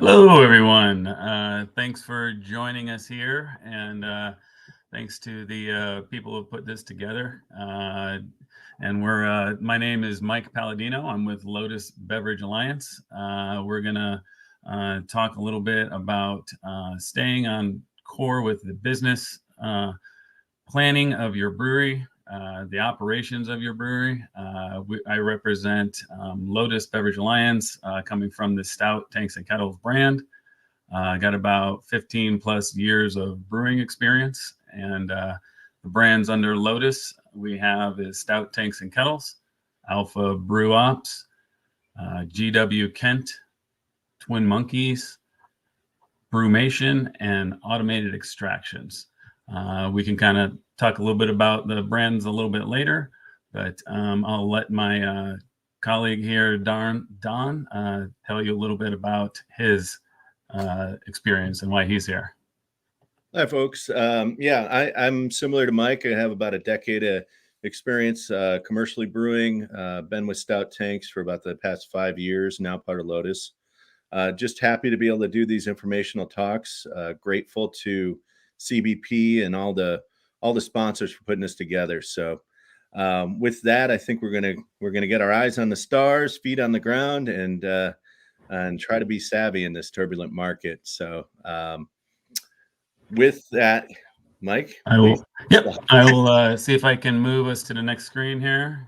Hello, everyone. Thanks for joining us here, and thanks to the people who put this together. My name is Mike Paladino. I'm with Lotus Beverage Alliance. We're gonna talk a little bit about staying on core with the business planning of your brewery, the operations of your brewery. I represent Lotus Beverage Alliance, coming from the Stout Tanks and Kettles brand. Got about 15 plus years of brewing experience, and the brands under Lotus we have is Stout Tanks and Kettles, Alpha Brew Ops, GW Kent, Twin Monkeys, Brewmation, and Automated Extractions. We can kind of talk a little bit about the brands a little bit later, but I'll let my colleague here, Don, tell you a little bit about his experience and why he's here. Hi, folks. I'm similar to Mike. I have about a decade of experience commercially brewing. Been with Stout Tanks for about the past 5 years, now part of Lotus. Just happy to be able to do these informational talks. Grateful to CBP and all the sponsors for putting this together. So with that, I think we're gonna get our eyes on the stars, feet on the ground, and try to be savvy in this turbulent market. So with that, Mike, I will see if I can move us to the next screen here.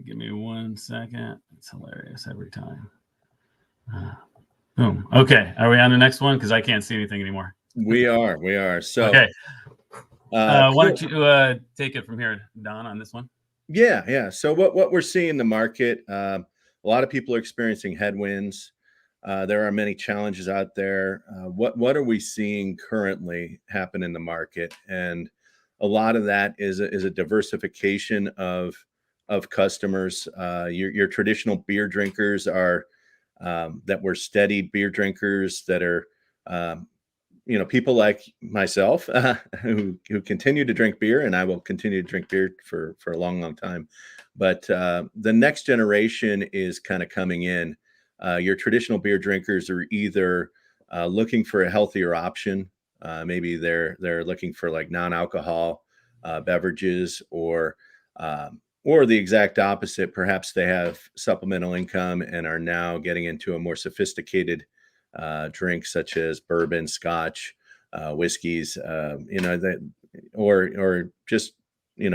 Give me 1 second. It's hilarious every time. Boom. Okay, are we on the next one? Because I can't see anything anymore. We are. So okay. Why don't you take it from here, Don, on this one? Yeah. So what we're seeing in the market, a lot of people are experiencing headwinds. There are many challenges out there. What are we seeing currently happen in the market? And a lot of that is a diversification of customers. Your traditional beer drinkers are that were steady beer drinkers that are people like myself who continue to drink beer, and I will continue to drink beer for a long time. But the next generation is kind of coming in. Your traditional beer drinkers are either looking for a healthier option. Maybe they're looking for like non-alcohol beverages, or the exact opposite. Perhaps they have supplemental income and are now getting into a more sophisticated drink, such as bourbon, scotch, whiskeys, or just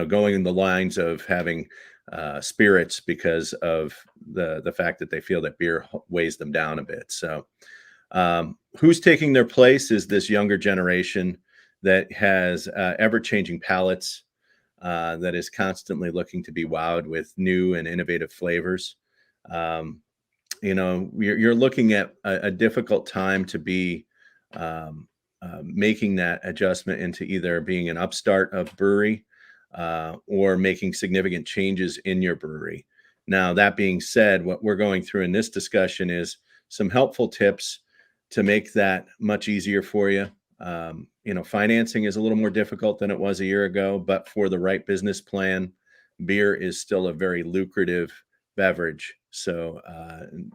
going in the lines of having spirits because of the fact that they feel that beer weighs them down a bit. So who's taking their place is this younger generation that has ever-changing palates, that is constantly looking to be wowed with new and innovative flavors. You're looking at a difficult time to be making that adjustment into either being an upstart of brewery or making significant changes in your brewery. Now, that being said, what we're going through in this discussion is some helpful tips to make that much easier for you. Financing is a little more difficult than it was a year ago, but for the right business plan, beer is still a very lucrative beverage. So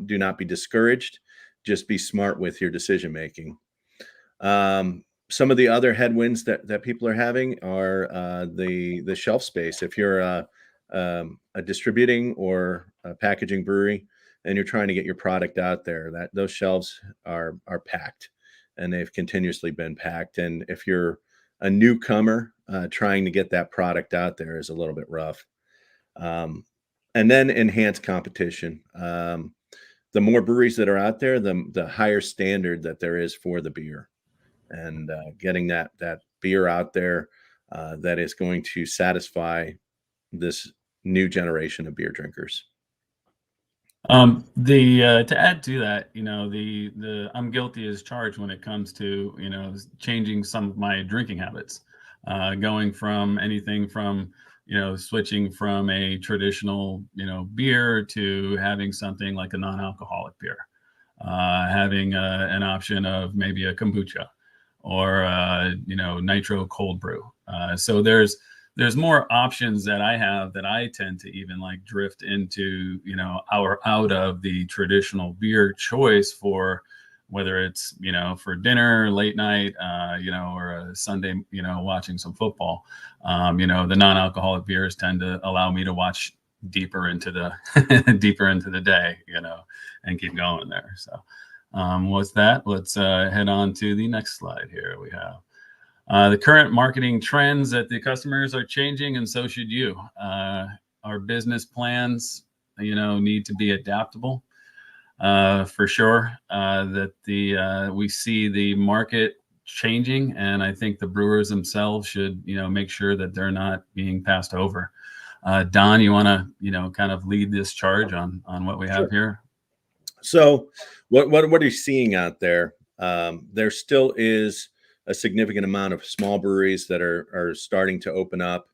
do not be discouraged. Just be smart with your decision making. Some of the other headwinds that people are having are the shelf space. If you're a distributing or a packaging brewery and you're trying to get your product out there, those shelves are packed, and they've continuously been packed. And if you're a newcomer trying to get that product out there is a little bit rough. And then enhanced competition. The more breweries that are out there, the higher standard that there is for the beer, and getting that beer out there that is going to satisfy this new generation of beer drinkers. To add to that, I'm guilty as charged when it comes to changing some of my drinking habits, going from anything from switching from a traditional beer to having something like a non-alcoholic beer, having an option of maybe a kombucha or nitro cold brew. So there's there's more options that I have that I tend to even like drift into, out of the traditional beer choice for whether it's, for dinner, late night, or a Sunday, watching some football. The non-alcoholic beers tend to allow me to watch deeper into the deeper into the day, and keep going there. So with that, let's head on to the next slide here. We have the current marketing trends that the customers are changing, and so should you. Our business plans, need to be adaptable, for sure. We see the market changing, and I think the brewers themselves should, make sure that they're not being passed over. Don, you want to, kind of lead this charge on what we have here? So what are you seeing out there? There still is a significant amount of small breweries that are starting to open up.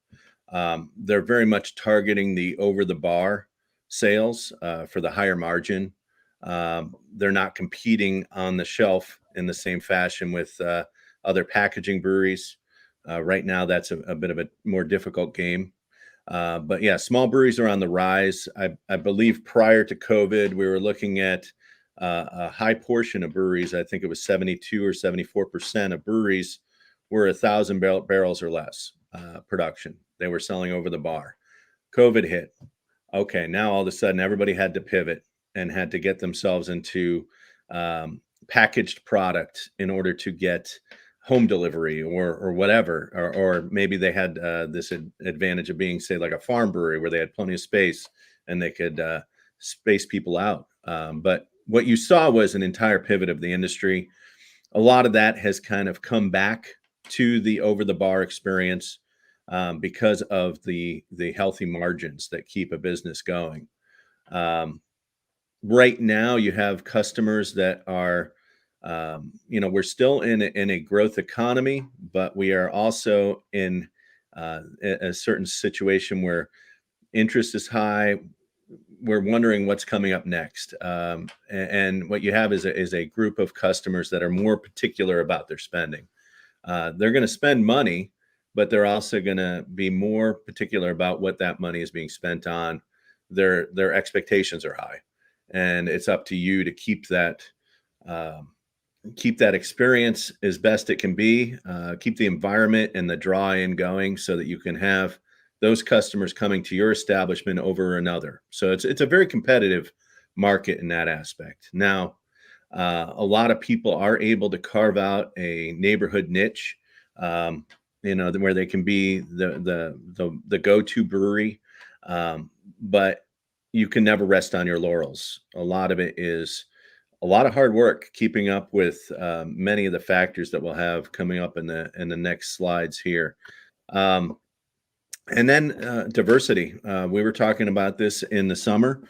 They're very much targeting the over the bar sales for the higher margin. They're not competing on the shelf in the same fashion with other packaging breweries. Right now, that's a bit of a more difficult game. But yeah, small breweries are on the rise. I believe prior to COVID, we were looking at a high portion of breweries. I think it was 72 or 74% of breweries were 1,000 barrels or less production. They were selling over the bar. COVID hit. Okay, now all of a sudden everybody had to pivot and had to get themselves into packaged product in order to get home delivery or whatever, or maybe they had this advantage of being, say, like a farm brewery where they had plenty of space and they could space people out. But what you saw was an entire pivot of the industry. A lot of that has kind of come back to the over the bar experience because of the healthy margins that keep a business going. Right now, you have customers that are we're still in a growth economy, but we are also in a certain situation where interest is high. We're wondering what's coming up next. And what you have is a group of customers that are more particular about their spending. They're going to spend money, but they're also going to be more particular about what that money is being spent on. Their expectations are high, and it's up to you to keep that experience as best it can be, keep the environment and the draw-in going so that you can have those customers coming to your establishment over another. So it's a very competitive market in that aspect. Now, a lot of people are able to carve out a neighborhood niche, where they can be the go-to brewery, but you can never rest on your laurels. A lot of it is a lot of hard work keeping up with many of the factors that we'll have coming up in the next slides here. And then diversity. We were talking about this in the summer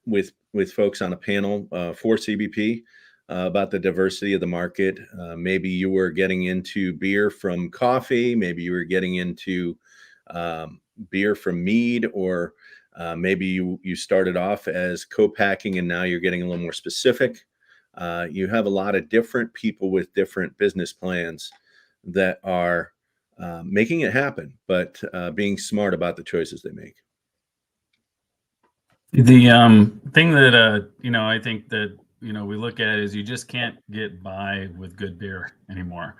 with folks on a panel for CBP about the diversity of the market. Maybe you were getting into beer from coffee. Maybe you were getting into beer from mead, or maybe you started off as co-packing and now you're getting a little more specific. You have a lot of different people with different business plans that are making it happen, but being smart about the choices they make. The thing that I think that we look at is you just can't get by with good beer anymore.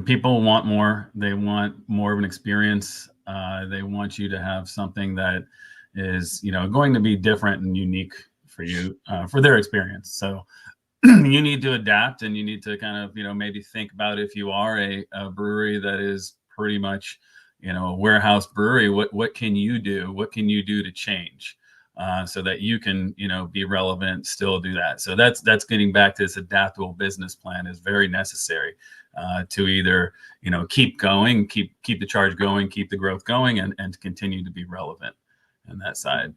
People want more. They want more of an experience. They want you to have something that is going to be different and unique for you, for their experience. So you need to adapt, and you need to kind of maybe think about, if you are a brewery that is pretty much a warehouse brewery, what can you do? What can you do to change so that you can be relevant, still do that? So that's getting back to this adaptable business plan is very necessary to either keep going, keep the charge going, keep the growth going, and continue to be relevant on that side.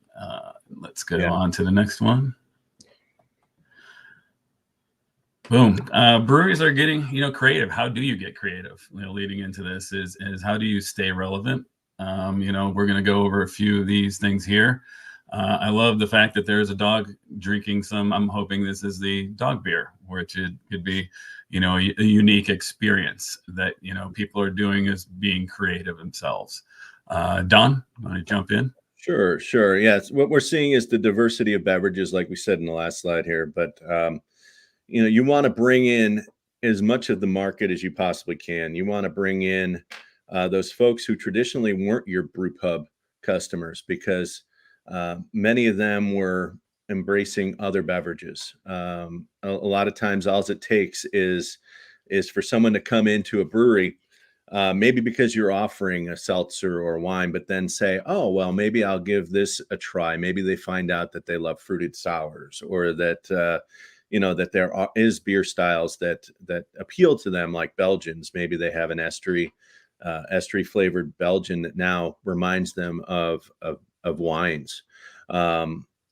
Let's go on to the next one. Boom. Breweries are getting creative. How do you get creative? Leading into this is how do you stay relevant? We're going to go over a few of these things here. I love the fact that there's a dog drinking some. I'm hoping this is the dog beer, which it could be, a unique experience that, people are doing is being creative themselves. Don, want to jump in? Sure, sure. Yes, what we're seeing is the diversity of beverages, like we said in the last slide here. But you want to bring in as much of the market as you possibly can. You want to bring in those folks who traditionally weren't your brew pub customers, because many of them were embracing other beverages. A lot of times, all it takes is for someone to come into a brewery, maybe because you're offering a seltzer or wine, but then say, oh, well, maybe I'll give this a try. Maybe they find out that they love fruited sours, or that, that is beer styles that appeal to them, like Belgians. Maybe they have an estery flavored Belgian that now reminds them of wines.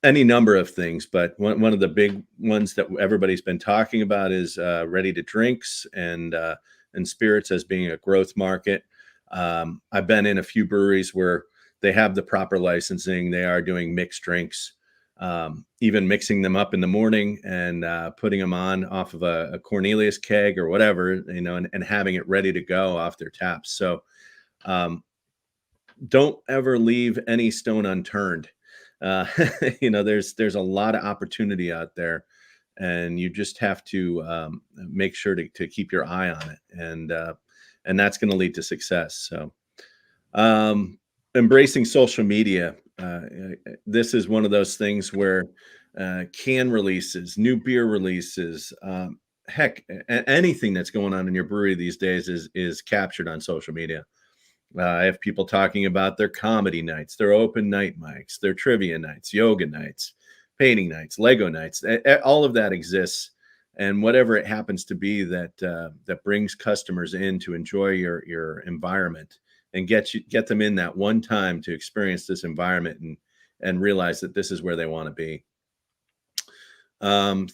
Any number of things, but one of the big ones that everybody's been talking about is ready to drinks and spirits as being a growth market. I've been in a few breweries where they have the proper licensing. They are doing mixed drinks, even mixing them up in the morning and putting them on off of a Cornelius keg or whatever, and having it ready to go off their taps. So don't ever leave any stone unturned. There's a lot of opportunity out there, and you just have to make sure to keep your eye on it, and that's going to lead to success. So, embracing social media. This is one of those things where can releases, new beer releases, heck, anything that's going on in your brewery these days is captured on social media. I have people talking about their comedy nights, their open night mics, their trivia nights, yoga nights, painting nights, Lego nights. All of that exists, and whatever it happens to be that brings customers in to enjoy your environment and get them in that one time to experience this environment and realize that this is where they want to be.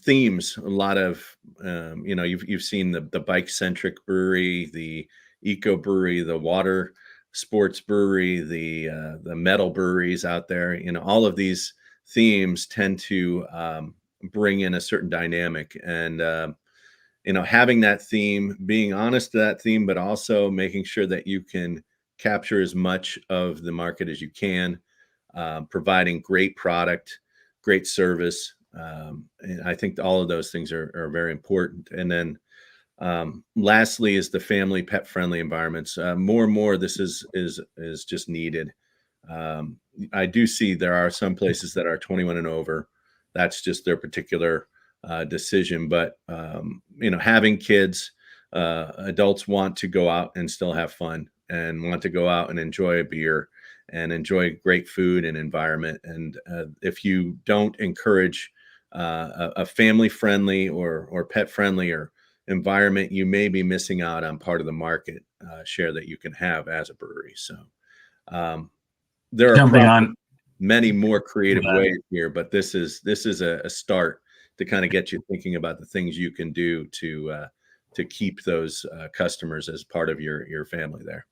Themes, a lot of you've seen the bike centric brewery, the eco brewery, the water sports brewery, the metal breweries out there. All of these themes tend to bring in a certain dynamic, and having that theme, being honest to that theme, but also making sure that you can capture as much of the market as you can, providing great product, great service. And I think all of those things are very important. And then lastly is the family pet friendly environments. More and more, this is just needed. I do see there are some places that are 21 and over. That's just their particular decision. But having kids, adults want to go out and still have fun, and want to go out and enjoy a beer and enjoy great food and environment. And if you don't encourage a family friendly or pet friendly or environment, you may be missing out on part of the market share that you can have as a brewery. So there are many more creative ways here, but this is a start to kind of get you thinking about the things you can do to keep those customers as part of your family there.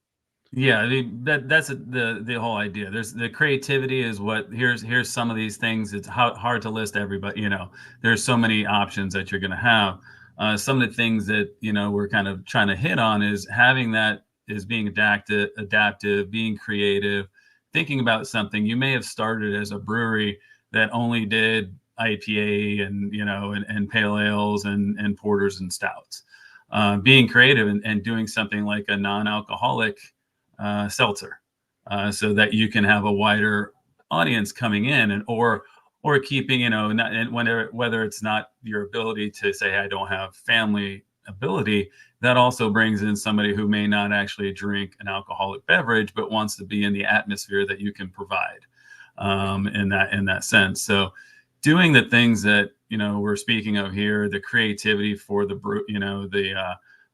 Yeah, that's the whole idea. There's the creativity is what here's some of these things. It's hard to list everybody. There's so many options that you're going to have. Some of the things that we're kind of trying to hit on is having that is being adaptive, being creative, thinking about something. You may have started as a brewery that only did IPA and pale ales and porters and stouts. Being creative and doing something like a non-alcoholic seltzer, so that you can have a wider audience coming in, and or keeping not, and whether it's not your ability to say I don't have family ability, that also brings in somebody who may not actually drink an alcoholic beverage but wants to be in the atmosphere that you can provide, in that sense. So doing the things that we're speaking of here, the creativity for the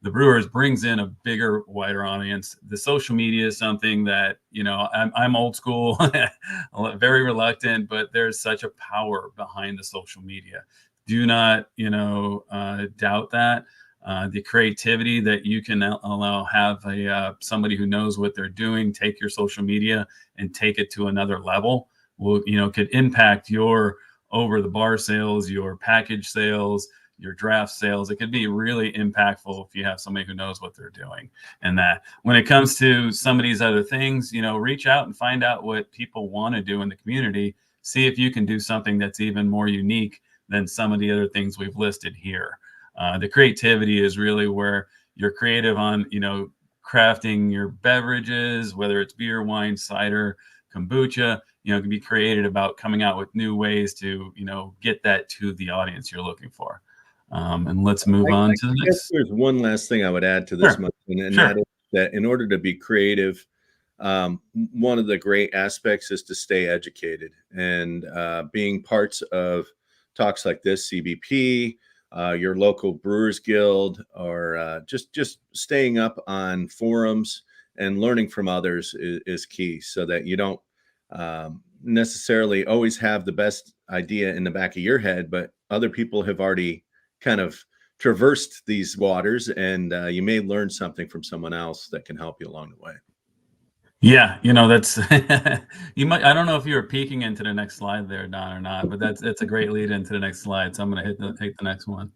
the brewers brings in a bigger, wider audience. The social media is something that, I'm old school, very reluctant, but there's such a power behind the social media. Do not, doubt that. The creativity that you can have somebody who knows what they're doing, take your social media and take it to another level. will, could impact your over the bar sales, your package sales, your draft sales. It could be really impactful if you have somebody who knows what they're doing. And that when it comes to some of these other things, reach out and find out what people want to do in the community. See if you can do something that's even more unique than some of the other things we've listed here. The creativity is really where you're creative on, crafting your beverages, whether it's beer, wine, cider, kombucha, can be creative about coming out with new ways to, get that to the audience you're looking for. And let's move on to the I guess next. there's one last thing I would add to this, Sure. and Sure. that is that in order to be creative, one of the great aspects is to stay educated, and being parts of talks like this, CBP, your local Brewers Guild, or just staying up on forums and learning from others is key, so that you don't necessarily always have the best idea in the back of your head, but other people have already kind of traversed these waters, and you may learn something from someone else that can help you along the way. Yeah, that's you might. I don't know if you were peeking into the next slide there, Don, or not, but that's a great lead into the next slide. So I'm going to take the next one.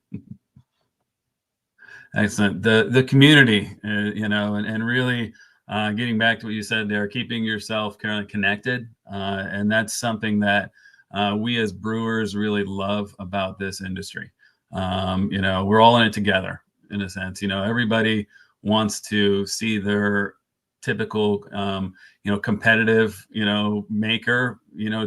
Excellent. The community, and really getting back to what you said there, keeping yourself kind of connected, and that's something that we as brewers really love about this industry. We're all in it together in a sense. Everybody wants to see their typical, competitive, maker,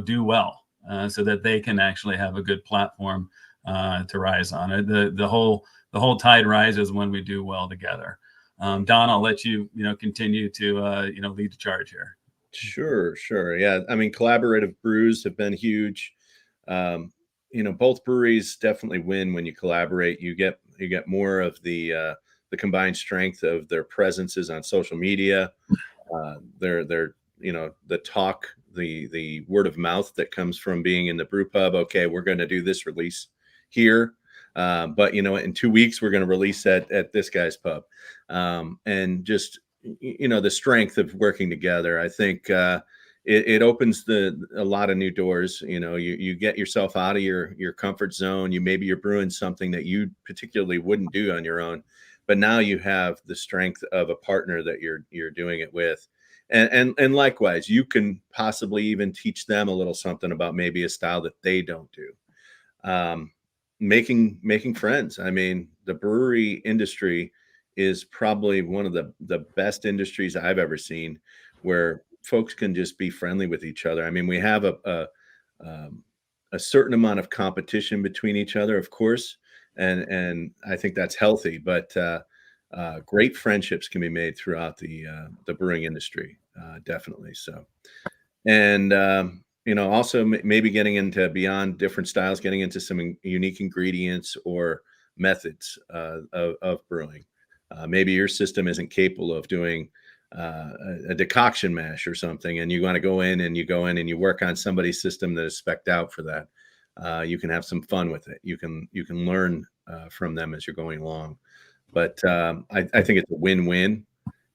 do well, so that they can actually have a good platform to rise on. The whole tide rises when we do well together. Don, I'll let you, continue to, lead the charge here. Sure. Yeah. I mean, collaborative brews have been huge. Both breweries definitely win when you collaborate. You get more of the combined strength of their presences on social media, their the talk, the word of mouth that comes from being in the brew pub. Okay, we're going to do this release here, but in 2 weeks we're going to release at this guy's pub, and just the strength of working together. I think it opens a lot of new doors. You get yourself out of your comfort zone. Maybe you're brewing something that you particularly wouldn't do on your own, but now you have the strength of a partner that you're doing it with. And likewise, you can possibly even teach them a little something about maybe a style that they don't do. Making friends. I mean, the brewery industry is probably one of the best industries I've ever seen, where folks can just be friendly with each other. I mean, we have a certain amount of competition between each other, of course, and I think that's healthy. But great friendships can be made throughout the brewing industry, definitely. So, and also maybe getting into beyond different styles, getting into some unique ingredients or methods of brewing. Maybe your system isn't capable of doing a decoction mash or something, and you want to go in and you work on somebody's system that is spec'd out for that. You can have some fun with it. You can learn from them as you're going along. But I think it's a win-win.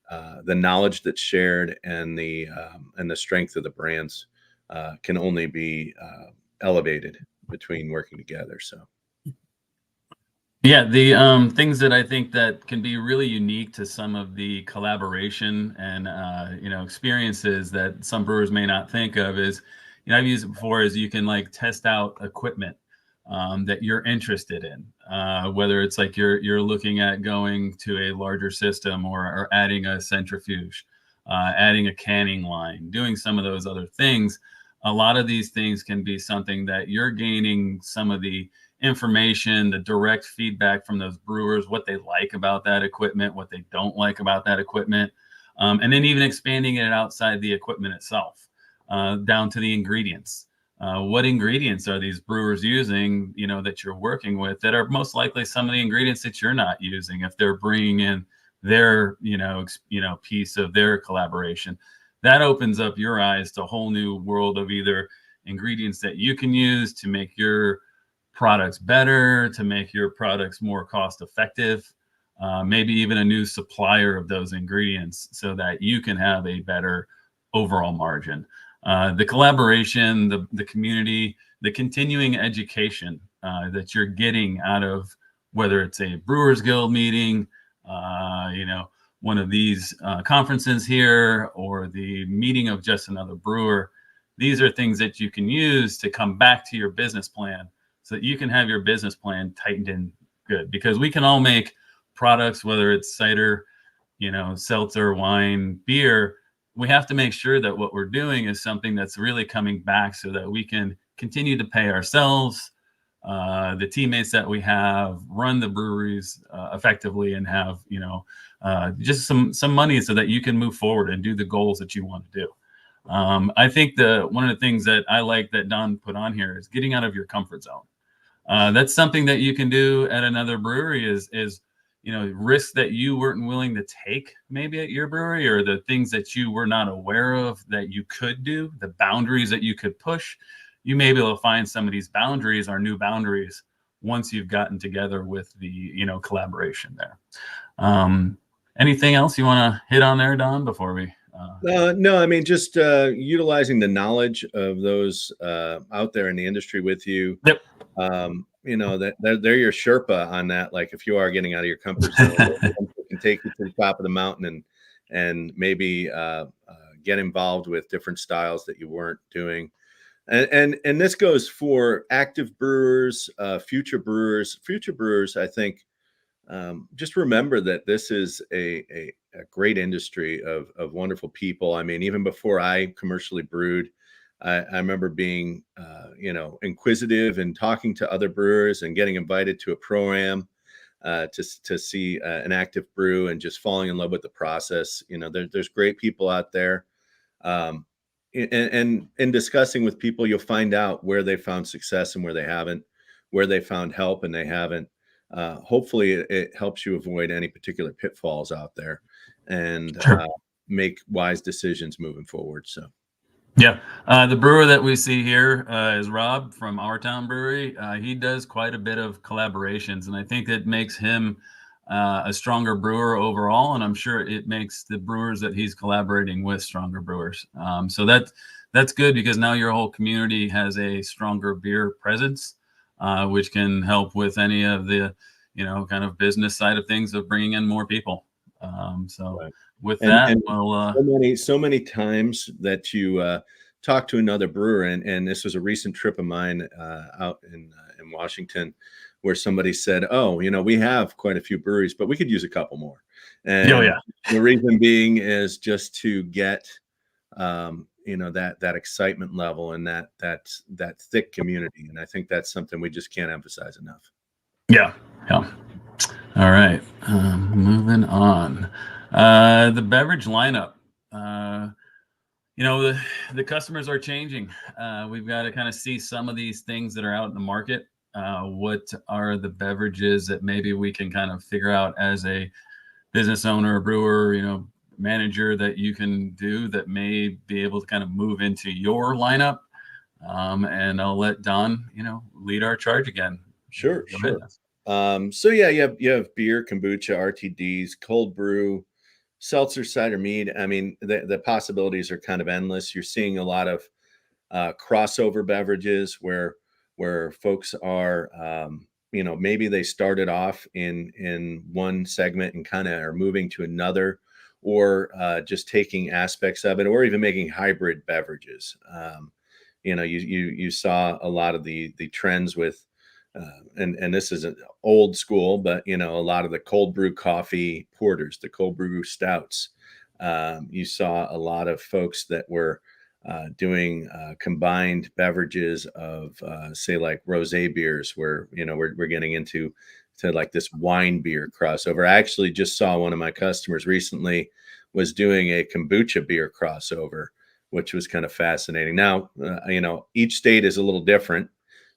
The knowledge that's shared and the strength of the brands can only be elevated between working together. So. Yeah, the things that I think that can be really unique to some of the collaboration and experiences that some brewers may not think of is, I've used it before, is you can like test out equipment that you're interested in, whether it's like you're looking at going to a larger system or adding a centrifuge, adding a canning line, doing some of those other things. A lot of these things can be something that you're gaining some of the information, the direct feedback from those brewers, what they like about that equipment, what they don't like about that equipment, and then even expanding it outside the equipment itself, down to the ingredients. What ingredients are these brewers using, that you're working with, that are most likely some of the ingredients that you're not using if they're bringing in their, piece of their collaboration. That opens up your eyes to a whole new world of either ingredients that you can use to make your products better, to make your products more cost effective, maybe even a new supplier of those ingredients so that you can have a better overall margin. the collaboration, the community, the continuing education that you're getting out of whether it's a Brewers Guild meeting, one of these conferences here, or the meeting of just another brewer. These are things that you can use to come back to your business plan so that you can have your business plan tightened in good, because we can all make products, whether it's cider, seltzer, wine, beer. We have to make sure that what we're doing is something that's really coming back so that we can continue to pay ourselves, the teammates that we have, run the breweries effectively, and have just some money so that you can move forward and do the goals that you want to do. I think one of the things that I like that Don put on here is getting out of your comfort zone. That's something that you can do at another brewery is risks that you weren't willing to take maybe at your brewery, or the things that you were not aware of that you could do, the boundaries that you could push. You may be able to find some of these boundaries are new boundaries once you've gotten together with the collaboration there. Anything else you want to hit on there, Don, before we no, I mean, just utilizing the knowledge of those out there in the industry with you. Yep. That they're your Sherpa on that. Like, if you are getting out of your comfort zone, they can take you to the top of the mountain and maybe get involved with different styles that you weren't doing. And this goes for active brewers, future brewers. I think just remember that this is a great industry of wonderful people. I mean, even before I commercially brewed, I remember being, inquisitive and talking to other brewers and getting invited to a pro-am to see an active brew, and just falling in love with the process. There's great people out there. And in discussing with people, you'll find out where they found success and where they haven't, where they found help and they haven't. Hopefully it helps you avoid any particular pitfalls out there, and Sure. make wise decisions moving forward. So, yeah, the brewer that we see here is Rob from Our Town Brewery. He does quite a bit of collaborations, and I think it makes him a stronger brewer overall, and I'm sure it makes the brewers that he's collaborating with stronger brewers. So that's good, because now your whole community has a stronger beer presence, which can help with any of the kind of business side of things of bringing in more people. Right. With that, and well, so many times that you talk to another brewer, and this was a recent trip of mine out in Washington, where somebody said, "Oh, we have quite a few breweries, but we could use a couple more." And oh, yeah. the reason being is just to get that excitement level and that thick community. And I think that's something we just can't emphasize enough. Yeah. All right. Moving on. The beverage lineup. The customers are changing. We've got to kind of see some of these things that are out in the market. What are the beverages that maybe we can kind of figure out as a business owner, a brewer, manager, that you can do that may be able to kind of move into your lineup. And I'll let Don, lead our charge again. Sure. Go ahead. So yeah, you have beer, kombucha, RTDs, cold brew, seltzer, cider, mead. I mean, the possibilities are kind of endless. You're seeing a lot of crossover beverages where folks are, maybe they started off in one segment and kind of are moving to another, or just taking aspects of it, or even making hybrid beverages. You saw a lot of the trends with, and this isn't old school, but a lot of the cold brew coffee porters, the cold brew stouts. You saw a lot of folks that were doing combined beverages of, say, like rosé beers, where we're getting into like this wine beer crossover. I actually just saw one of my customers recently was doing a kombucha beer crossover, which was kind of fascinating. Now, each state is a little different,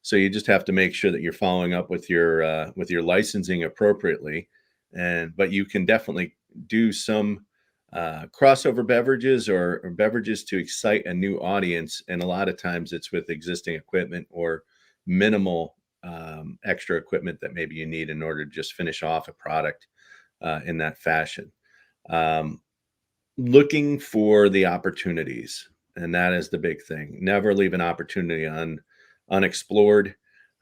so you just have to make sure that you're following up with your licensing appropriately. But you can definitely do some crossover beverages, or beverages to excite a new audience. And a lot of times it's with existing equipment or minimal extra equipment that maybe you need in order to just finish off a product in that fashion. Looking for the opportunities. And that is the big thing. Never leave an opportunity unexplored.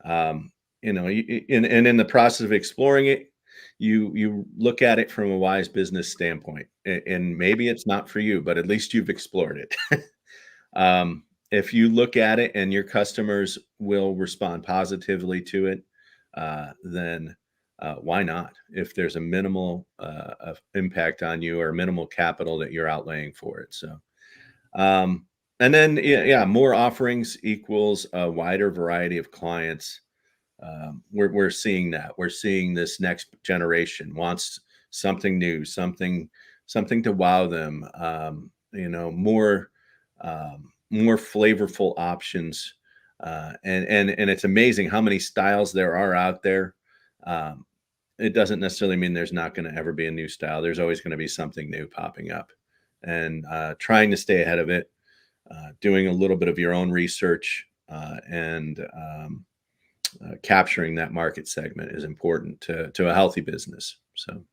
You know, and in the process of exploring it, you look at it from a wise business standpoint. And maybe it's not for you, but at least you've explored it. If you look at it and your customers will respond positively to it, then why not? If there's a minimal of impact on you or minimal capital that you're outlaying for it. So, and then yeah, more offerings equals a wider variety of clients. We're seeing that. We're seeing this next generation wants something new, something to wow them. You know, more flavorful options, and it's amazing how many styles there are out there. Um, it doesn't necessarily mean there's not going to ever be a new style. There's always going to be something new popping up, and trying to stay ahead of it, doing a little bit of your own research, and capturing that market segment is important to a healthy business. So.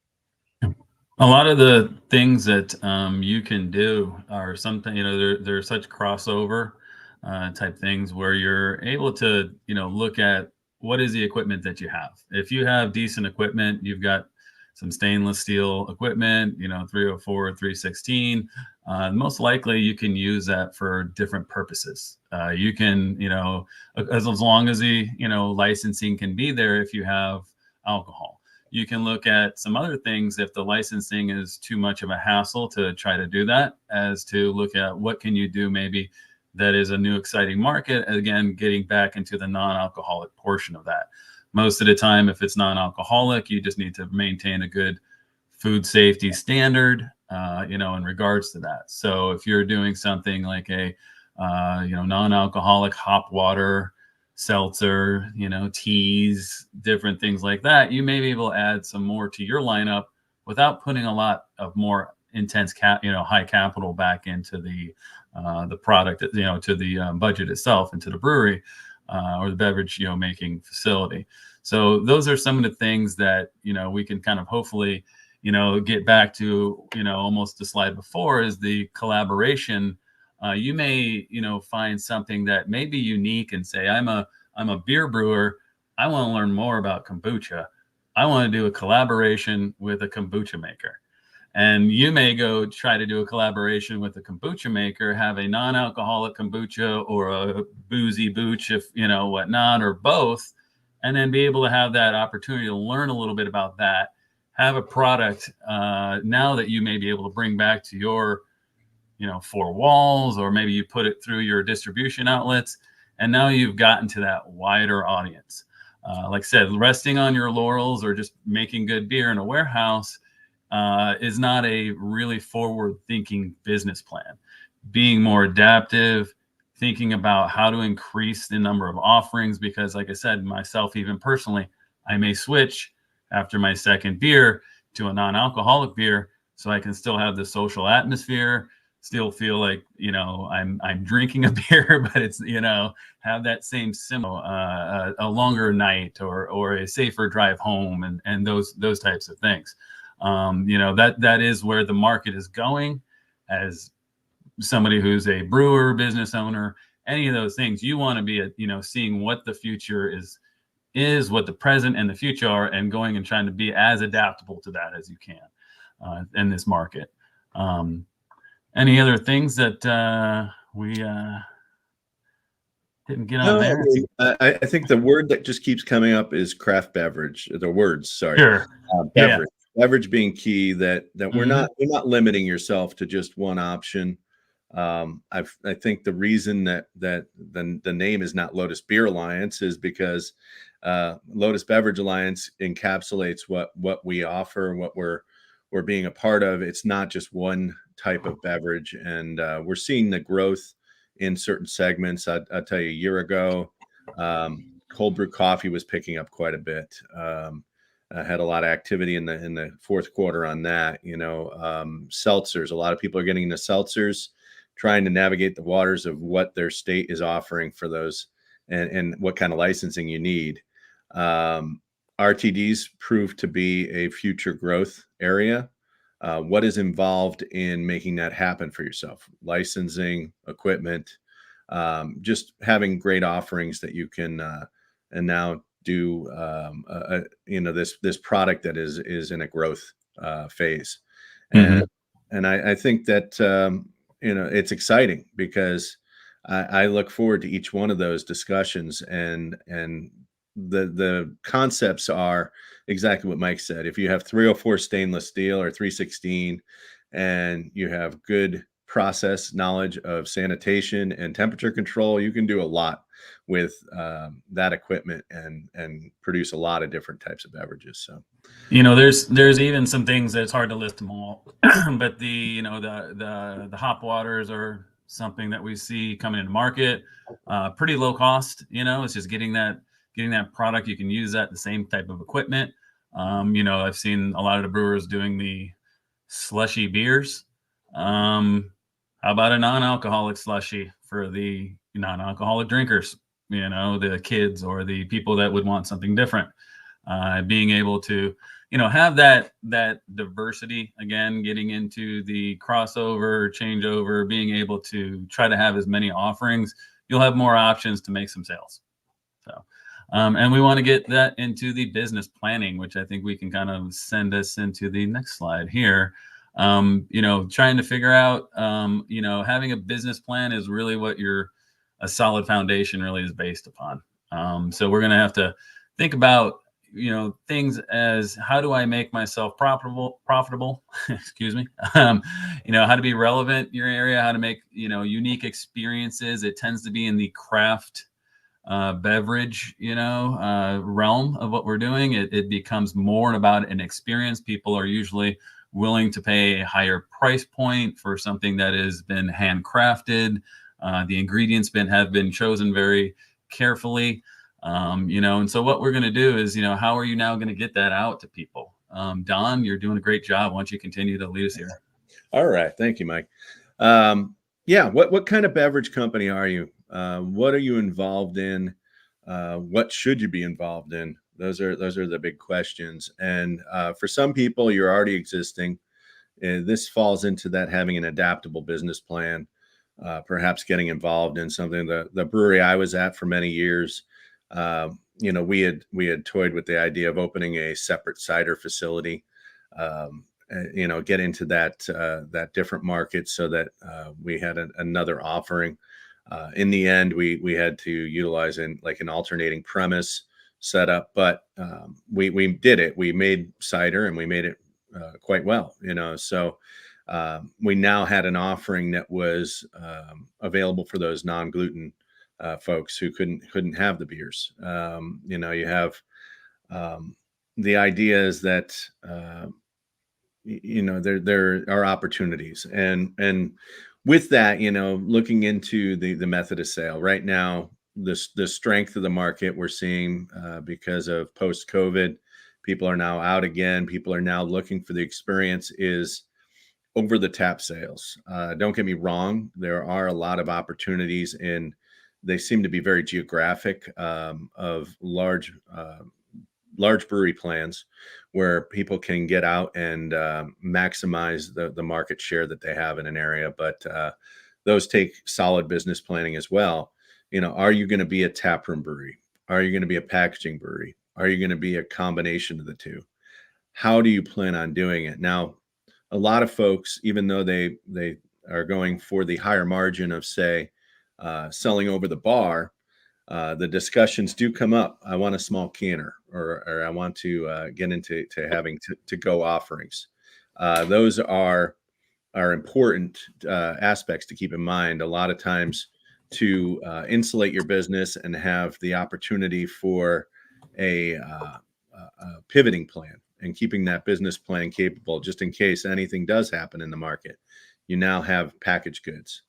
A lot of the things that you can do are something, they're such crossover type things where you're able to, look at what is the equipment that you have. If you have decent equipment, you've got some stainless steel equipment, 304, 316, most likely you can use that for different purposes. You can, as long as the, licensing can be there if you have alcohol. You can look at some other things if the licensing is too much of a hassle to try to do that, as to look at what can you do maybe that is a new exciting market. Again, getting back into the non-alcoholic portion of that. Most of the time, if it's non-alcoholic, you just need to maintain a good food safety standard, in regards to that. So if you're doing something like a, non-alcoholic hop water, seltzer, teas, different things like that, you may be able to add some more to your lineup without putting a lot of more intense high capital back into the product, to the budget itself, into the brewery or the beverage, making facility. So those are some of the things that, we can kind of hopefully, get back to, almost the slide before, is the collaboration. You may, find something that may be unique and say, I'm a beer brewer. I want to learn more about kombucha. I want to do a collaboration with a kombucha maker. And you may go try to do a collaboration with a kombucha maker, have a non-alcoholic kombucha or a boozy booch, if whatnot, or both, and then be able to have that opportunity to learn a little bit about that, have a product now that you may be able to bring back to your four walls, or maybe you put it through your distribution outlets, and now you've gotten to that wider audience. Like I said, resting on your laurels or just making good beer in a warehouse is not a really forward-thinking business plan. Being more adaptive, thinking about how to increase the number of offerings, because like I said, myself, even personally, I may switch after my second beer to a non-alcoholic beer so I can still have the social atmosphere, still feel like I'm drinking a beer, but it's have that same a longer night or a safer drive home, and those types of things. That is where the market is going. As somebody who's a brewer, business owner, any of those things, you want to be seeing what the future is what the present and the future are, and going and trying to be as adaptable to that as you can in this market. Any other things that we didn't get on there? I think the word that just keeps coming up is craft beverage. The words, sorry. Sure. Beverage. Yeah. Beverage being key. That we're not limiting yourself to just one option. I think the reason that the name is not Lotus Beer Alliance is because Lotus Beverage Alliance encapsulates what we offer, what we're being a part of. It's not just one type of beverage, and we're seeing the growth in certain segments. I'll tell you, a year ago, cold brew coffee was picking up quite a bit. I had a lot of activity in the fourth quarter on that. Seltzers. A lot of people are getting into seltzers, trying to navigate the waters of what their state is offering for those, and what kind of licensing you need. RTDs proved to be a future growth area. what is involved in making that happen for yourself? Licensing, equipment, just having great offerings that you can and now do this product that is in a growth phase. Hmm. And I think that it's exciting because I look forward to each one of those discussions, and the concepts are exactly what Mike said. If you have 304 stainless steel or 316 and you have good process knowledge of sanitation and temperature control, you can do a lot with that equipment and produce a lot of different types of beverages. So There's even some things that it's hard to list them all, but the hop waters are something that we see coming into market, pretty low cost. It's just getting that product. You can use that the same type of equipment. I've seen a lot of the brewers doing the slushy beers. How about a non-alcoholic slushy for the non-alcoholic drinkers? The kids or the people that would want something different. Being able to have that diversity, again, getting into the crossover, changeover, being able to try to have as many offerings, you'll have more options to make some sales. So and we want to get that into the business planning, which I think we can kind of send us into the next slide here. Trying to figure out, having a business plan is really what a solid foundation really is based upon. So we're going to have to think about things as, how do I make myself profitable excuse me. How to be relevant in your area, how to make unique experiences. It tends to be in the craft beverage realm of what we're doing. It becomes more about an experience. People are usually willing to pay a higher price point for something that has been handcrafted. The ingredients have been chosen very carefully. And so what we're going to do is, how are you now going to get that out to people? Don, you're doing a great job. Why don't you continue to lead us here? All right. Thank you, Mike. Yeah. What kind of beverage company are you? What are you involved in? What should you be involved in? Those are the big questions. And for some people, you're already existing. This falls into that, having an adaptable business plan, perhaps getting involved in something. The brewery I was at for many years, we had toyed with the idea of opening a separate cider facility, get into that different market so that we had another offering. In the end, we had to utilize an alternating premise setup, but we did it. We made cider and we made it quite well, so we now had an offering that was available for those non-gluten folks who couldn't have the beers. You have the idea is that there are opportunities, and with that, looking into the method of sale right now, the strength of the market we're seeing because of post-COVID, people are now out again. People are now looking for the experience is over the tap sales. Don't get me wrong, there are a lot of opportunities in. They seem to be very geographic, of large brewery plans where people can get out and maximize the market share that they have in an area. But those take solid business planning as well. Are you going to be a taproom brewery? Are you going to be a packaging brewery? Are you going to be a combination of the two? How do you plan on doing it? Now, a lot of folks, even though they are going for the higher margin of, say, selling over the bar, the discussions do come up. I want a small canner, or I want to get into having to go offerings. Those are important aspects to keep in mind. A lot of times, to insulate your business and have the opportunity for a pivoting plan and keeping that business plan capable, just in case anything does happen in the market. You now have packaged goods.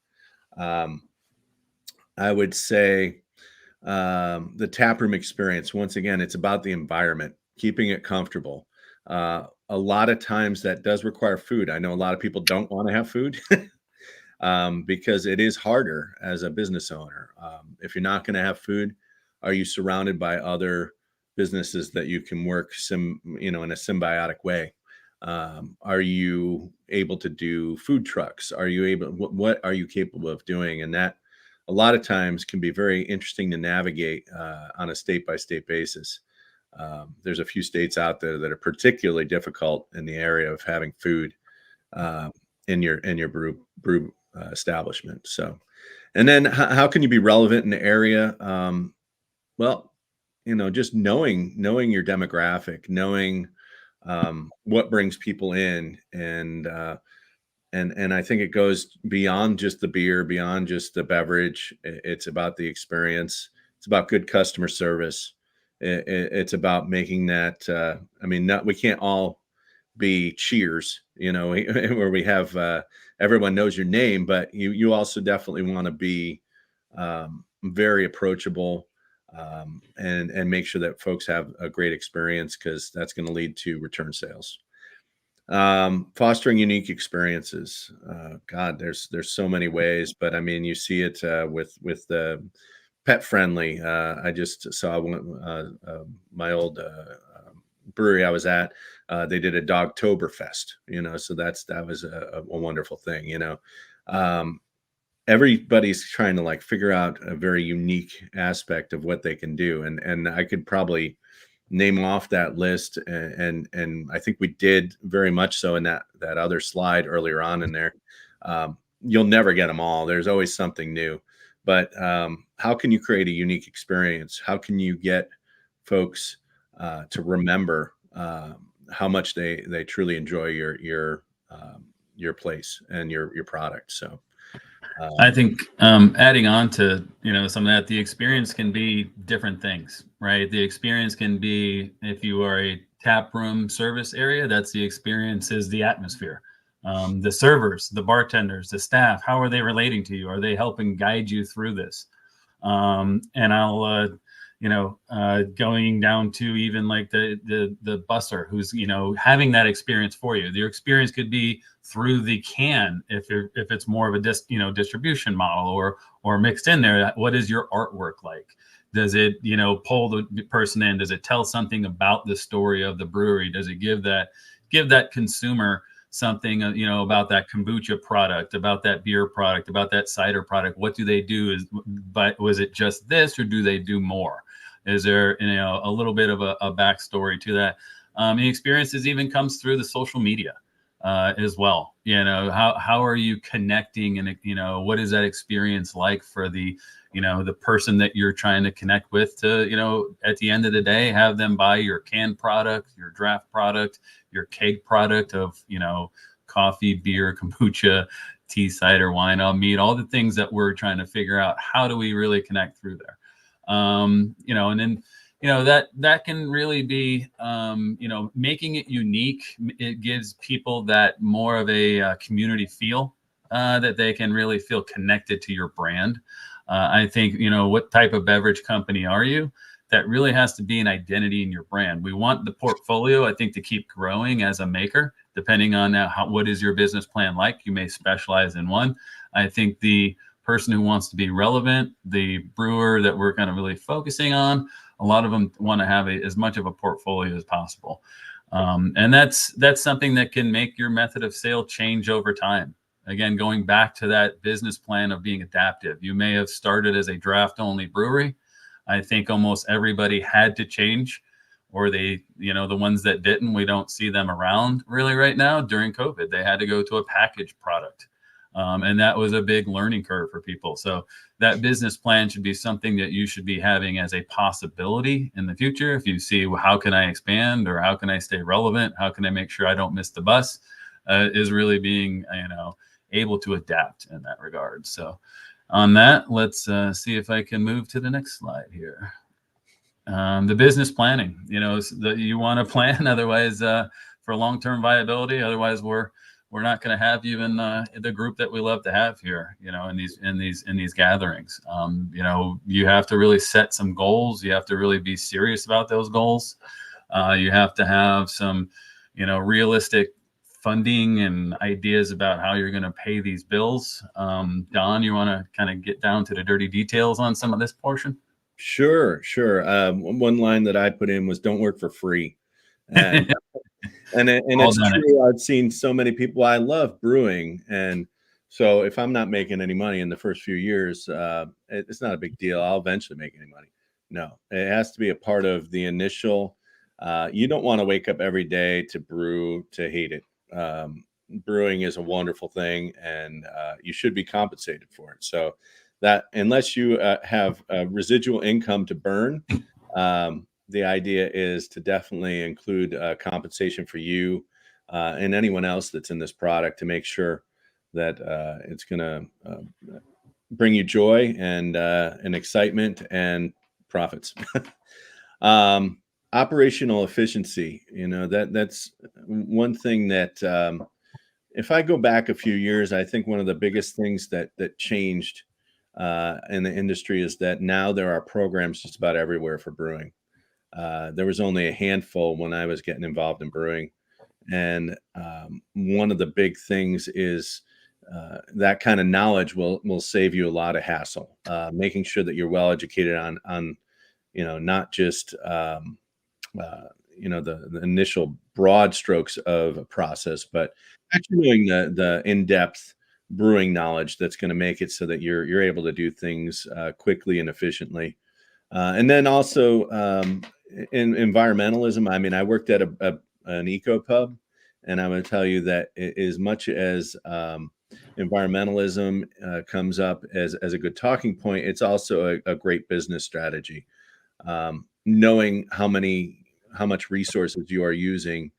I would say the taproom experience, once again, it's about the environment, keeping it comfortable. A lot of times that does require food. I know a lot of people don't want to have food because it is harder as a business owner. If you're not going to have food, are you surrounded by other businesses that you can work in a symbiotic way? Are you able to do food trucks? Are you able, what are you capable of doing? And that a lot of times can be very interesting to navigate on a state by state basis. There's a few states out there that are particularly difficult in the area of having food uh, in your brew establishment. So, and then how can you be relevant in the area? Well, just knowing your demographic, knowing what brings people in, and I think it goes beyond just the beer, beyond just the beverage. It's about the experience. It's about good customer service. It's about making that. I mean, we can't all be Cheers, where we have everyone knows your name, but you also definitely want to be very approachable, and make sure that folks have a great experience, because that's going to lead to return sales. Fostering unique experiences. God, there's so many ways, but I mean, you see it with the pet friendly. I just saw my old brewery I was at. They did a Dogtoberfest, so that was a wonderful thing. Everybody's trying to like figure out a very unique aspect of what they can do, and I could probably name off that list, and I think we did very much so in that other slide earlier on in there. You'll never get them all. There's always something new, but how can you create a unique experience? How can you get folks to remember how much they truly enjoy your place and your product? So I think adding on to some of that, the experience can be different things, right? The experience can be, if you are a tap room service area, that's the experience, is the atmosphere. The servers, the bartenders, the staff, how are they relating to you? Are they helping guide you through this? And I'll going down to even like the busser who's having that experience for you. Your experience could be through the can, if it's more of a distribution model, or mixed in there. What is your artwork like? Does it pull the person in? Does it tell something about the story of the brewery? Does it give that consumer something about that kombucha product, about that beer product, about that cider product? What do they do? But was it just this, or do they do more? Is there a little bit of a backstory to that? The experiences even comes through the social media as well. How are you connecting, and what is that experience like for the the person that you're trying to connect with, to at the end of the day have them buy your canned product, your draft product, your keg product of coffee, beer, kombucha, tea, cider, wine, meat, all the things that we're trying to figure out. How do we really connect through there? And then that can really be making it unique. It gives people that more of a community feel, that they can really feel connected to your brand. I think what type of beverage company are you? That really has to be an identity in your brand. We want the portfolio, I think, to keep growing as a maker, depending on what is your business plan like. You may specialize in one. I think the person who wants to be relevant, the brewer that we're kind of really focusing on, a lot of them want to have as much of a portfolio as possible. And that's something that can make your method of sale change over time. Again, going back to that business plan of being adaptive. You may have started as a draft only brewery. I think almost everybody had to change, or the ones that didn't, we don't see them around really right now. During COVID, they had to go to a packaged product. And that was a big learning curve for people. So that business plan should be something that you should be having as a possibility in the future. If you see, well, how can I expand, or how can I stay relevant? How can I make sure I don't miss the bus? Is really being, able to adapt in that regard. So on that, let's see if I can move to the next slide here. The business planning, you want to plan, otherwise for long-term viability. Otherwise, we're not going to have you in the group that we love to have here, in these gatherings. You have to really set some goals. You have to really be serious about those goals. You have to have some, realistic funding and ideas about how you're going to pay these bills. Don, you want to kind of get down to the dirty details on some of this portion? Sure. One line that I put in was, "Don't work for free." And And All it's done it. true. I've seen so many people. I love brewing, and so if I'm not making any money in the first few years, it's not a big deal. I'll eventually make any money. No, it has to be a part of the initial. You don't want to wake up every day to brew to hate it. Brewing is a wonderful thing, and you should be compensated for it. So that unless you have residual income to burn, the idea is to definitely include compensation for you and anyone else that's in this product to make sure that it's going to bring you joy and excitement and profits. Operational efficiency, that's one thing that if I go back a few years, I think one of the biggest things that changed in the industry is that now there are programs just about everywhere for brewing. There was only a handful when I was getting involved in brewing. And one of the big things is that kind of knowledge will save you a lot of hassle, making sure that you're well educated on not just the initial broad strokes of a process, but actually knowing the in-depth brewing knowledge that's going to make it so that you're able to do things quickly and efficiently. And then also in environmentalism, I mean, I worked at an eco pub, and I'm going to tell you that as much as environmentalism comes up as a good talking point, it's also a great business strategy. Knowing how much resources you are using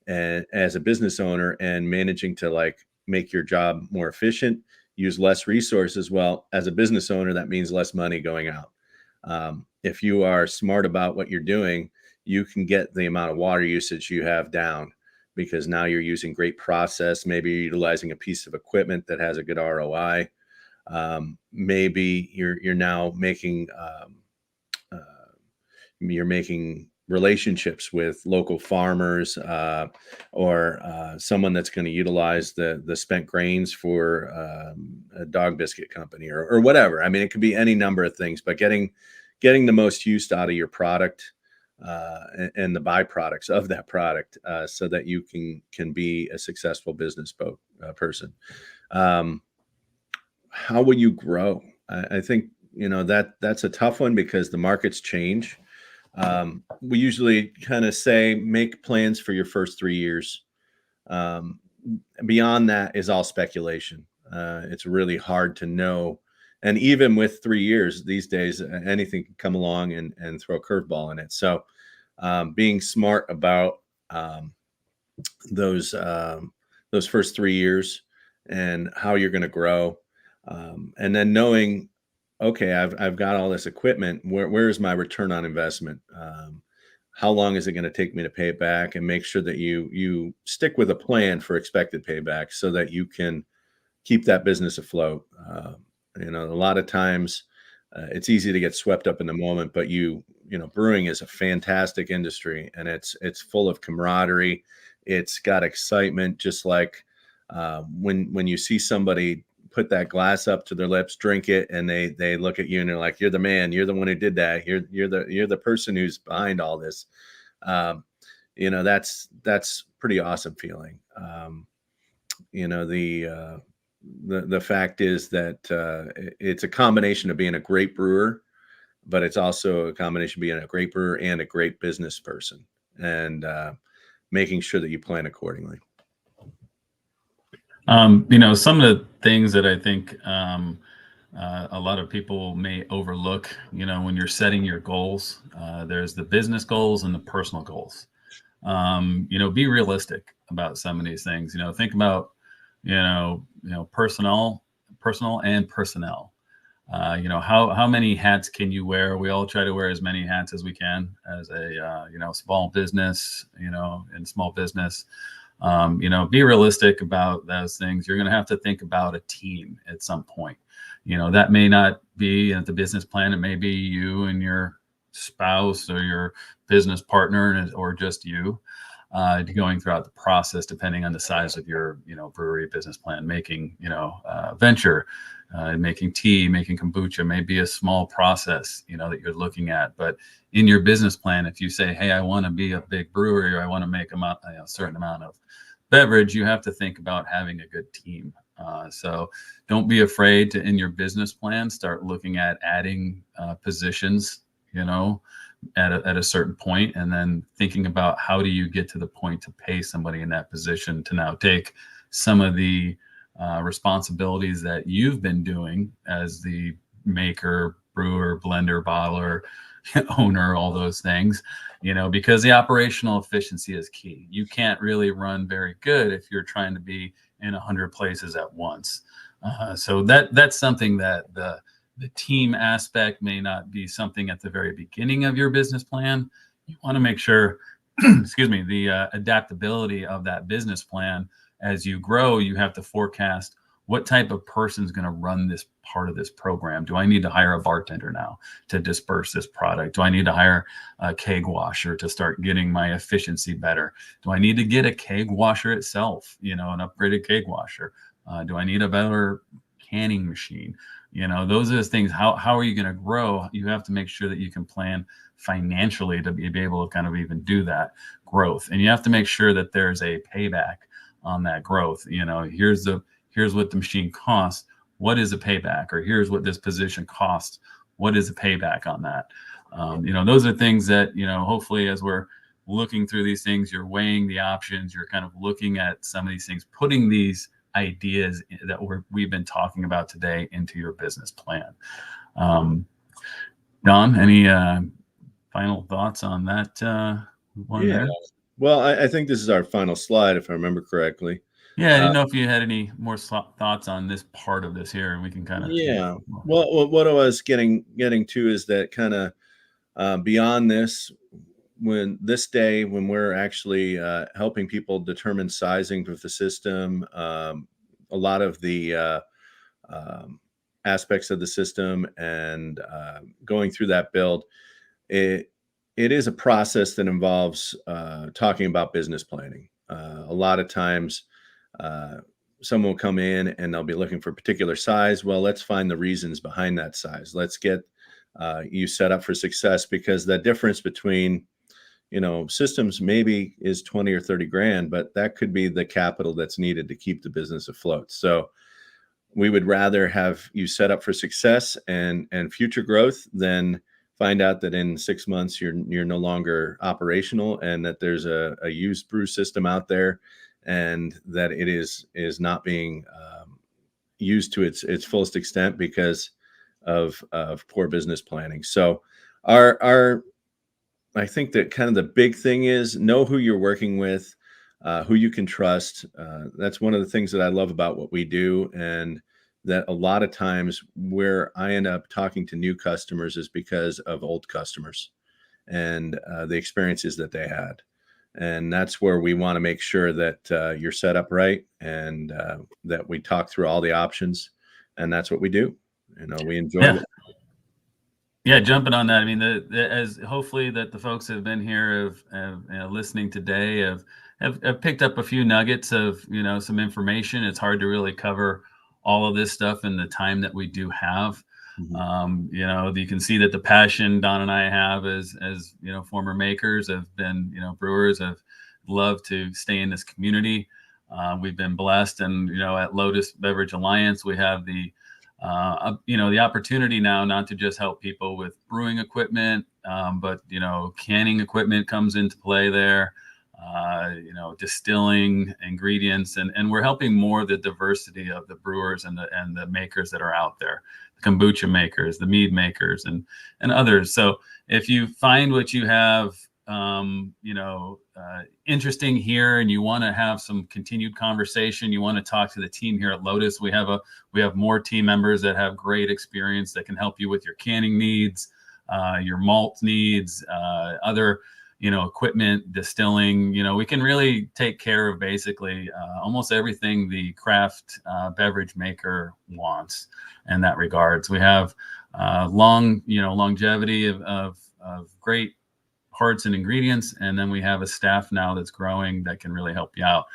and as a business owner and managing to like make your job more efficient, use less resources. Well, as a business owner, that means less money going out. If you are smart about what you're doing, you can get the amount of water usage you have down because now you're using great process. Maybe you're utilizing a piece of equipment that has a good ROI. Maybe you're now making you're making relationships with local farmers or someone that's going to utilize the spent grains for a dog biscuit company or whatever. I mean, it could be any number of things, but getting the most use out of your product and the byproducts of that product so that you can be a successful business person. How will you grow? I think that's a tough one because the markets change. We usually kind of say make plans for your first 3 years. Beyond that is all speculation. It's really hard to know. And even with 3 years these days, anything can come along and throw a curveball in it. So being smart about those first 3 years and how you're going to grow. And then knowing, okay, I've got all this equipment. Where is my return on investment? How long is it going to take me to pay it back? And make sure that you stick with a plan for expected payback so that you can keep that business afloat. A lot of times it's easy to get swept up in the moment, but brewing is a fantastic industry and it's full of camaraderie. It's got excitement, just like when you see somebody put that glass up to their lips, drink it, and they look at you and they're like, "You're the man. You're the one who did that. You're the person who's behind all this." That's pretty awesome feeling. The fact is that it's a combination of being a great brewer, but it's also a combination of being a great brewer and a great business person, and making sure that you plan accordingly. Some of the things that I think a lot of people may overlook, when you're setting your goals, there's the business goals and the personal goals. Be realistic about some of these things. Think about, personal and personnel. How many hats can you wear? We all try to wear as many hats as we can as a small business, in small business. Be realistic about those things. You're going to have to think about a team at some point. That may not be at the business plan. It may be you and your spouse or your business partner or just you. going throughout the process, depending on the size of your, brewery business plan. Making, venture, making tea, making kombucha may be a small process, that you're looking at. But in your business plan, if you say, hey, I want to be a big brewery, or I want to make a certain amount of beverage, you have to think about having a good team. So don't be afraid to, in your business plan, start looking at adding positions, at a certain point, and then thinking about how do you get to the point to pay somebody in that position to now take some of the responsibilities that you've been doing as the maker, brewer, blender, bottler, owner, all those things, because the operational efficiency is key. You can't really run very good if you're trying to be in 100 places at once. So that's something that the team aspect may not be something at the very beginning of your business plan. You want to make sure, excuse me, the adaptability of that business plan. As you grow, you have to forecast what type of person is going to run this part of this program. Do I need to hire a bartender now to disperse this product? Do I need to hire a keg washer to start getting my efficiency better? Do I need to get a keg washer itself, an upgraded keg washer? Do I need a better canning machine? Those are the things. How are you going to grow? You have to make sure that you can plan financially to be able to kind of even do that growth. And you have to make sure that there's a payback on that growth. Here's what the machine costs. What is a payback? Or here's what this position costs. What is a payback on that? Those are things that, hopefully as we're looking through these things, you're weighing the options, you're kind of looking at some of these things, putting these ideas that we've been talking about today into your business plan. Don, any final thoughts on that one there? Well, I think this is our final slide, if I remember correctly. Yeah, I didn't know if you had any more thoughts on this part of this here, and we can kind of. Yeah. Well, what I was getting to is that kind of beyond this, when we're actually helping people determine sizing with the system, a lot of the aspects of the system, and going through that build, it is a process that involves talking about business planning. A lot of times, someone will come in and they'll be looking for a particular size. Well, let's find the reasons behind that size. Let's get you set up for success, because the difference between, systems maybe is 20 or 30 grand, but that could be the capital that's needed to keep the business afloat. So we would rather have you set up for success and future growth than find out that in 6 months you're no longer operational, and that there's a used brew system out there, and that it is not being used to its fullest extent because of poor business planning. So I think that kind of the big thing is know who you're working with, who you can trust. That's one of the things that I love about what we do, and that a lot of times where I end up talking to new customers is because of old customers and the experiences that they had. And that's where we want to make sure that you're set up right, and that we talk through all the options. And that's what we do. We enjoy it. Yeah, jumping on that. I mean, as hopefully that the folks that have been here have listening today have picked up a few nuggets of some information. It's hard to really cover all of this stuff in the time that we do have. Mm-hmm. You can see that the passion Don and I have as former makers, have been brewers, have loved to stay in this community. We've been blessed, and at Lotus Beverage Alliance, we have the opportunity now not to just help people with brewing equipment, but canning equipment comes into play there. Distilling ingredients, and we're helping more the diversity of the brewers and the makers that are out there, the kombucha makers, the mead makers, and others. So if you find what you have interesting here, and you want to have some continued conversation, you want to talk to the team here at Lotus, we have more team members that have great experience that can help you with your canning needs, your malt needs, other equipment, distilling. We can really take care of basically almost everything the craft beverage maker wants in that regards. We have longevity of great parts and ingredients. And then we have a staff now that's growing that can really help you out.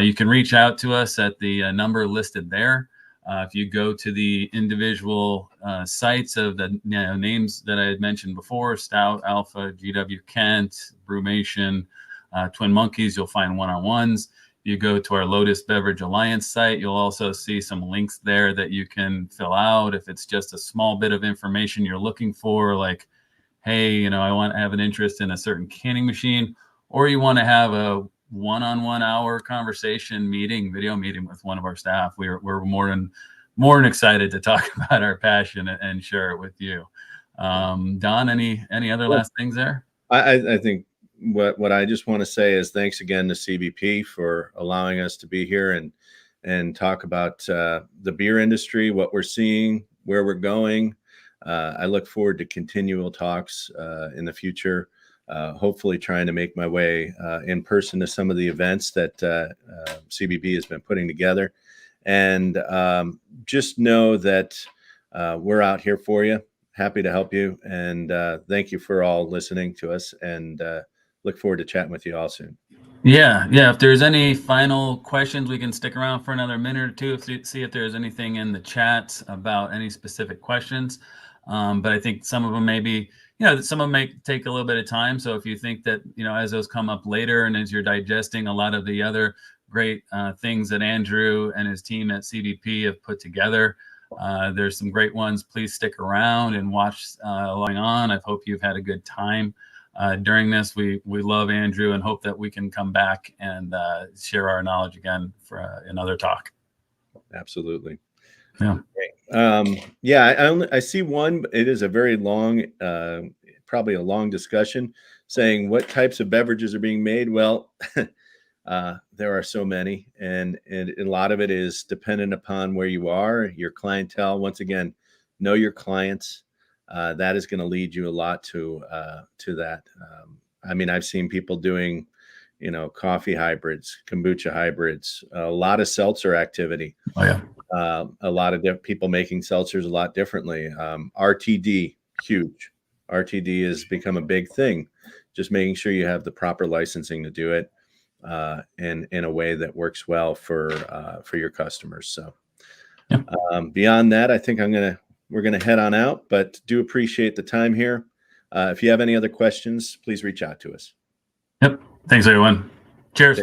You can reach out to us at the number listed there. If you go to the individual sites of the names that I had mentioned before, Stout, Alpha, GW Kent, Brewmation, Twin Monkeys, you'll find one-on-ones. You go to our Lotus Beverage Alliance site, you'll also see some links there that you can fill out. If it's just a small bit of information you're looking for, like, hey, I want to have an interest in a certain canning machine, or you want to have a one-on-one hour conversation video meeting with one of our staff, we're more than excited to talk about our passion and share it with you. Don, any other last things there? I think what I just want to say is thanks again to CBP for allowing us to be here and talk about the beer industry, what we're seeing, where we're going. I look forward to continual talks in the future. Hopefully trying to make my way in person to some of the events that CBP has been putting together. And just know that we're out here for you, happy to help you. And thank you for all listening to us, and look forward to chatting with you all soon. Yeah. If there's any final questions, we can stick around for another minute or two, see if there's anything in the chat about any specific questions. But I think some of them maybe, some of them may take a little bit of time. So if you think that, as those come up later and as you're digesting a lot of the other great things that Andrew and his team at CBP have put together, there's some great ones. Please stick around and watch along on. I hope you've had a good time during this. We love Andrew and hope that we can come back and share our knowledge again for another talk. Absolutely. Yeah. I see one. It is a very long, probably a long discussion, saying what types of beverages are being made. Well, there are so many, and a lot of it is dependent upon where you are, your clientele. Once again, know your clients. That is going to lead you a lot to that. I've seen people doing, coffee hybrids, kombucha hybrids, a lot of seltzer activity. Oh yeah. A lot of people making seltzers a lot differently. RTD, huge. RTD has become a big thing. Just making sure you have the proper licensing to do it in a way that works well for your customers. So beyond that, I think we're gonna head on out. But do appreciate the time here. If you have any other questions, please reach out to us. Yep. Thanks, everyone. Cheers.